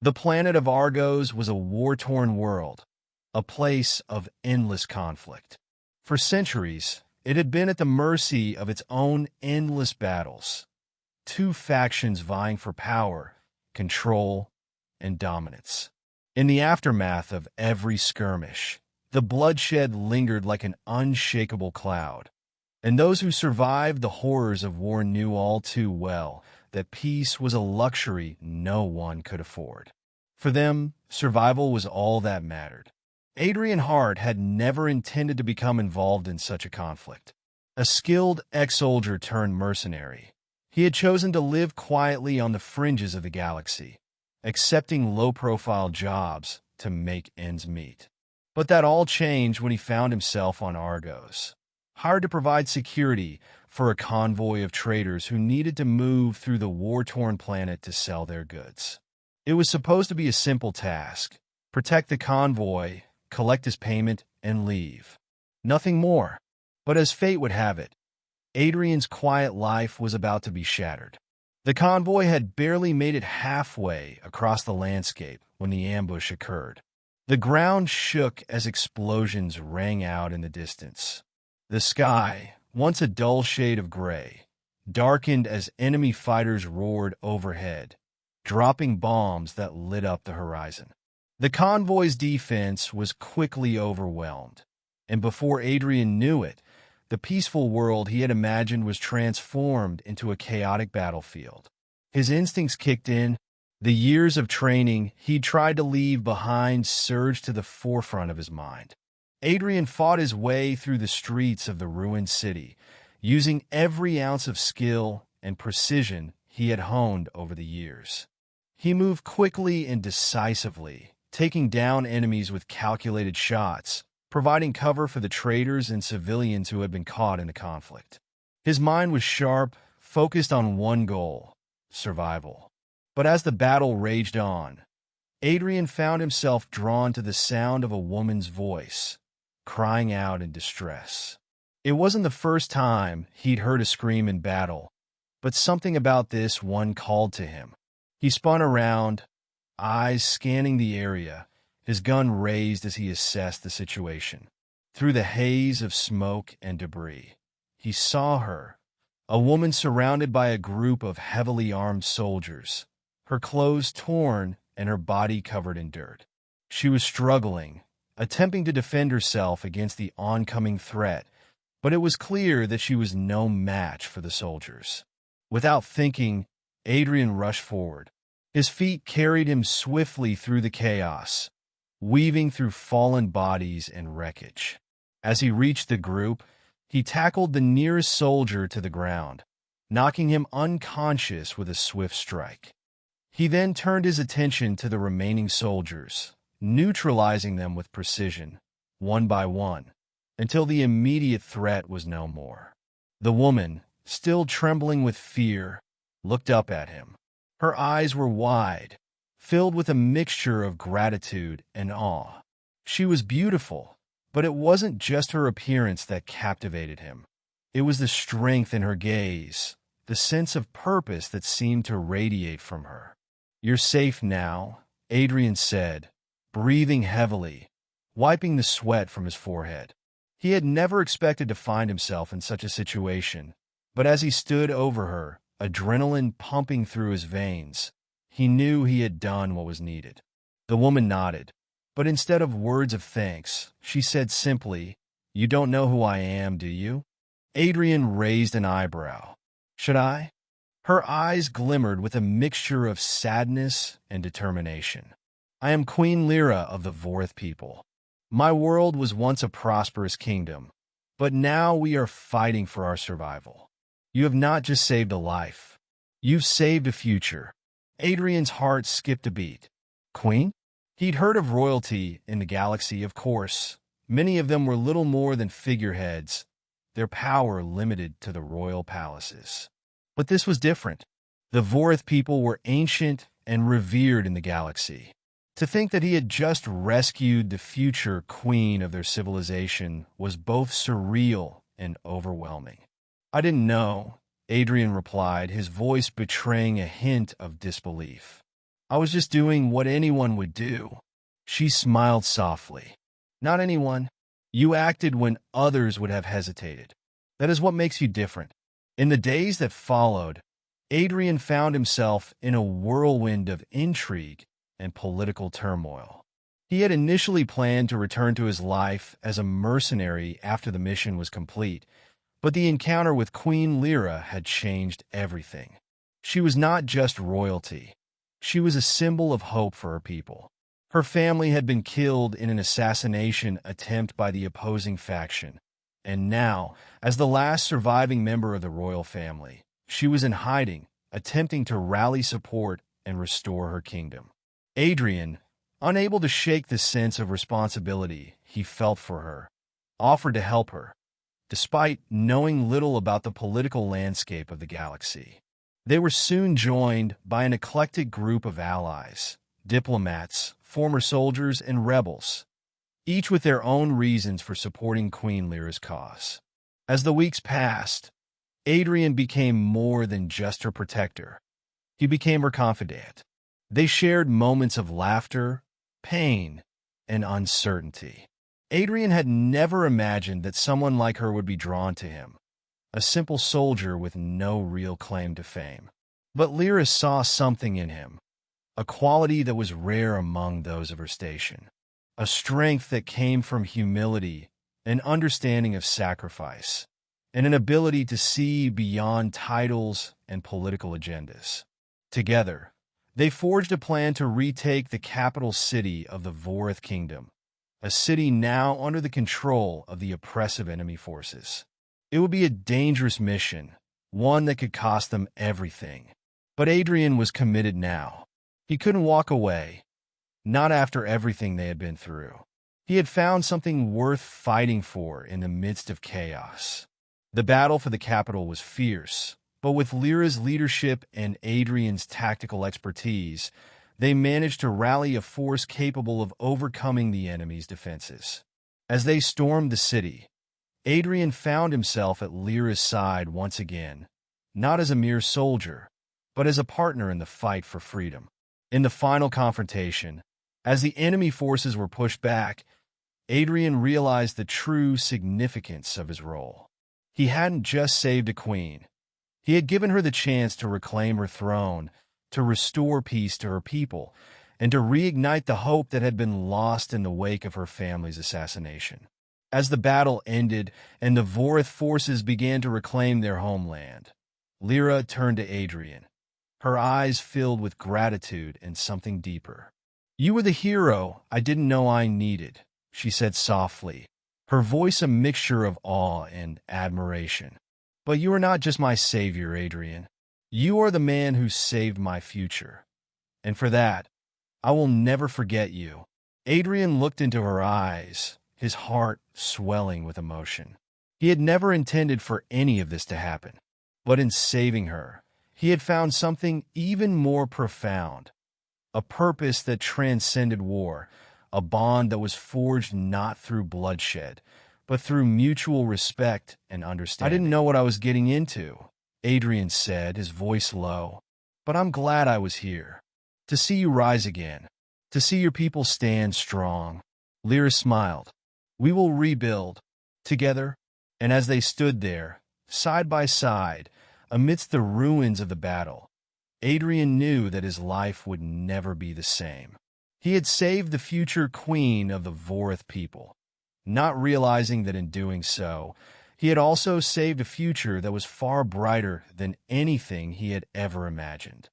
The planet of Argos was a war-torn world, a place of endless conflict. For centuries, it had been at the mercy of its own endless battles, two factions vying for power, control, and dominance. In the aftermath of every skirmish, the bloodshed lingered like an unshakable cloud, and those who survived the horrors of war knew all too well that peace was a luxury no one could afford. For them, survival was all that mattered. Adrian Hart had never intended to become involved in such a conflict. A skilled ex-soldier turned mercenary, he had chosen to live quietly on the fringes of the galaxy, accepting low-profile jobs to make ends meet. But that all changed when he found himself on Argos, hired to provide security for a convoy of traders who needed to move through the war-torn planet to sell their goods. It was supposed to be a simple task: protect the convoy, collect his payment, and leave. Nothing more. But as fate would have it, Adrian's quiet life was about to be shattered. The convoy had barely made it halfway across the landscape when the ambush occurred. The ground shook as explosions rang out in the distance. The sky, once a dull shade of gray, darkened as enemy fighters roared overhead, dropping bombs that lit up the horizon. The convoy's defense was quickly overwhelmed, and before Adrian knew it, the peaceful world he had imagined was transformed into a chaotic battlefield. His instincts kicked in. The years of training he'd tried to leave behind surged to the forefront of his mind. Adrian fought his way through the streets of the ruined city, using every ounce of skill and precision he had honed over the years. He moved quickly and decisively, taking down enemies with calculated shots, providing cover for the traders and civilians who had been caught in the conflict. His mind was sharp, focused on one goal: survival. But as the battle raged on, Adrian found himself drawn to the sound of a woman's voice, crying out in distress. It wasn't the first time he'd heard a scream in battle, but something about this one called to him. He spun around, eyes scanning the area, his gun raised as he assessed the situation. Through the haze of smoke and debris, he saw her, a woman surrounded by a group of heavily armed soldiers, her clothes torn and her body covered in dirt. She was struggling, attempting to defend herself against the oncoming threat, but it was clear that she was no match for the soldiers. Without thinking, Adrian rushed forward. His feet carried him swiftly through the chaos, weaving through fallen bodies and wreckage. As he reached the group, he tackled the nearest soldier to the ground, knocking him unconscious with a swift strike. He then turned his attention to the remaining soldiers, neutralizing them with precision, one by one, until the immediate threat was no more. The woman, still trembling with fear, looked up at him. Her eyes were wide, filled with a mixture of gratitude and awe. She was beautiful, but it wasn't just her appearance that captivated him. It was the strength in her gaze, the sense of purpose that seemed to radiate from her. "You're safe now," Adrian said, breathing heavily, wiping the sweat from his forehead. He had never expected to find himself in such a situation, but as he stood over her, adrenaline pumping through his veins, he knew he had done what was needed. The woman nodded, but instead of words of thanks, she said simply, "You don't know who I am, do you?" Adrian raised an eyebrow. "Should I?" Her eyes glimmered with a mixture of sadness and determination. "I am Queen Lyra of the Vorth people. My world was once a prosperous kingdom, but now we are fighting for our survival. You have not just saved a life. You've saved a future." Adrian's heart skipped a beat. Queen? He'd heard of royalty in the galaxy, of course. Many of them were little more than figureheads, their power limited to the royal palaces. But this was different. The Vorth people were ancient and revered in the galaxy. To think that he had just rescued the future queen of their civilization was both surreal and overwhelming. "I didn't know," Adrian replied, his voice betraying a hint of disbelief. I was just doing what anyone would do. She smiled softly. Not anyone. You acted when others would have hesitated. That is what makes you different. In the days that followed, Adrian found himself in a whirlwind of intrigue and political turmoil. He had initially planned to return to his life as a mercenary after the mission was complete, but the encounter with Queen Lyra had changed everything. She was not just royalty. She was a symbol of hope for her people. Her family had been killed in an assassination attempt by the opposing faction, and now, as the last surviving member of the royal family, she was in hiding, attempting to rally support and restore her kingdom. Adrian, unable to shake the sense of responsibility he felt for her, offered to help her, despite knowing little about the political landscape of the galaxy. They were soon joined by an eclectic group of allies, diplomats, former soldiers, and rebels, each with their own reasons for supporting Queen Lyra's cause. As the weeks passed, Adrian became more than just her protector. He became her confidant. They shared moments of laughter, pain, and uncertainty. Adrian had never imagined that someone like her would be drawn to him, a simple soldier with no real claim to fame. But Lyra saw something in him, a quality that was rare among those of her station, a strength that came from humility, an understanding of sacrifice, and an ability to see beyond titles and political agendas. Together, they forged a plan to retake the capital city of the Vorith Kingdom, a city now under the control of the oppressive enemy forces. It would be a dangerous mission, one that could cost them everything. But Adrian was committed now. He couldn't walk away, not after everything they had been through. He had found something worth fighting for in the midst of chaos. The battle for the capital was fierce, but with Lyra's leadership and Adrian's tactical expertise, they managed to rally a force capable of overcoming the enemy's defenses. As they stormed the city, Adrian found himself at Lyra's side once again, not as a mere soldier, but as a partner in the fight for freedom. In the final confrontation, as the enemy forces were pushed back, Adrian realized the true significance of his role. He hadn't just saved a queen. He had given her the chance to reclaim her throne, to restore peace to her people, and to reignite the hope that had been lost in the wake of her family's assassination. As the battle ended and the Vorith forces began to reclaim their homeland, Lyra turned to Adrian, her eyes filled with gratitude and something deeper. "You were the hero I didn't know I needed," she said softly, her voice a mixture of awe and admiration. "But you are not just my savior, Adrian. You are the man who saved my future. And for that, I will never forget you." Adrian looked into her eyes, his heart swelling with emotion. He had never intended for any of this to happen, but in saving her, he had found something even more profound, a purpose that transcended war, a bond that was forged not through bloodshed, but through mutual respect and understanding. "I didn't know what I was getting into," Adrian said, his voice low, "but I'm glad I was here. To see you rise again, to see your people stand strong." Lyra smiled. "We will rebuild, together." And as they stood there, side by side, amidst the ruins of the battle, Adrian knew that his life would never be the same. He had saved the future queen of the Vorith people, not realizing that in doing so, he had also saved a future that was far brighter than anything he had ever imagined.